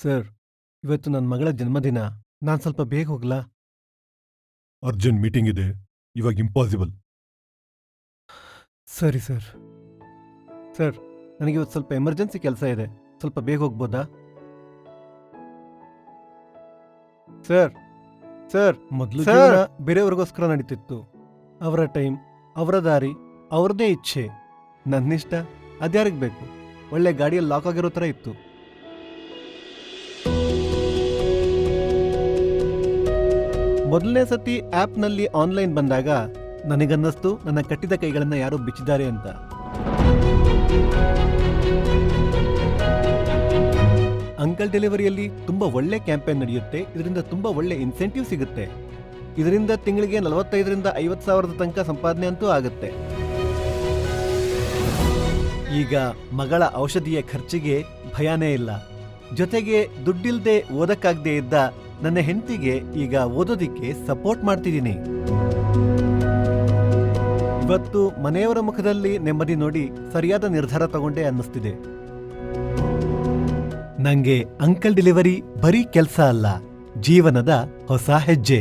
Sir, ಇವತ್ತು ನನ್ನ ಮಗಳ ಜನ್ಮದಿನ. ನಾನು ಸ್ವಲ್ಪ ಬೇಗ ಹೋಗ್ಲಾ? ಅರ್ಜೆಂಟ್ ಮೀಟಿಂಗ್ ಇದೆ, ಇವಾಗ ಇಂಪಾಸಿಬಲ್. ಸರಿ ಸರ್. ಸರ್, ನನಗಿವತ್ತು ಸ್ವಲ್ಪ ಎಮರ್ಜೆನ್ಸಿ ಕೆಲಸ ಇದೆ. ಸ್ವಲ್ಪ ಬೇಗ ಹೋಗ್ಬೋದಾ? ಸರ್ ಸರ್ ಮೊದಲು ಜೀವನ ಬೇರೆಯವ್ರಿಗೋಸ್ಕರ ನಡೀತಿತ್ತು. ಅವರ ಟೈಮ್, ಅವರ ದಾರಿ, ಅವ್ರದ್ದೇ ಇಚ್ಛೆ. ನನ್ನಿಷ್ಟ ಅದ್ಯಾರಿಗೆ ಬೇಕು? ಒಳ್ಳೆ ಗಾಡಿಯಲ್ಲಿ ಲಾಕ್ ಆಗಿರೋ ಥರ ಇತ್ತು. ಮೊದಲನೇ ಸತಿ ಆ್ಯಪ್ನಲ್ಲಿ ಆನ್ಲೈನ್ ಬಂದಾಗ ನನಗನ್ನಿಸ್ತು ನನ್ನ ಕಟ್ಟಿದ ಕೈಗಳನ್ನು ಯಾರೋ ಬಿಚ್ಚಿದ್ದಾರೆ ಅಂತ. ಅಂಕಲ್ ಡೆಲಿವರಿಯಲ್ಲಿ ತುಂಬಾ ಒಳ್ಳೆ ಕ್ಯಾಂಪೇನ್ ನಡೆಯುತ್ತೆ. ಇದರಿಂದ ತುಂಬಾ ಒಳ್ಳೆ ಇನ್ಸೆಂಟಿವ್ ಸಿಗುತ್ತೆ. ಇದರಿಂದ ತಿಂಗಳಿಗೆ 45,000 ರಿಂದ 50,000 ತನಕ ಸಂಪಾದನೆ ಅಂತೂ ಆಗುತ್ತೆ. ಈಗ ಮಗಳ ಔಷಧಿಯ ಖರ್ಚಿಗೆ ಭಯನೇ ಇಲ್ಲ. ಜೊತೆಗೆ ದುಡ್ಡಿಲ್ದೆ ಓದಕ್ಕಾಗದೇ ಇದ್ದ ನನ್ನ ಹೆಂಡತಿಗೆ ಈಗ ಓದೋದಿಕ್ಕೆ ಸಪೋರ್ಟ್ ಮಾಡ್ತಿದ್ದೀನಿ. ಇವತ್ತು ಮನೆಯವರ ಮುಖದಲ್ಲಿ ನೆಮ್ಮದಿ ನೋಡಿ ಸರಿಯಾದ ನಿರ್ಧಾರ ತಗೊಂಡೆ ಅನ್ನಿಸ್ತಿದೆ. ನಂಗೆ ಅಂಕಲ್ ಡೆಲಿವರಿ ಬರೀ ಕೆಲಸ ಅಲ್ಲ, ಜೀವನದ ಹೊಸ ಹೆಜ್ಜೆ.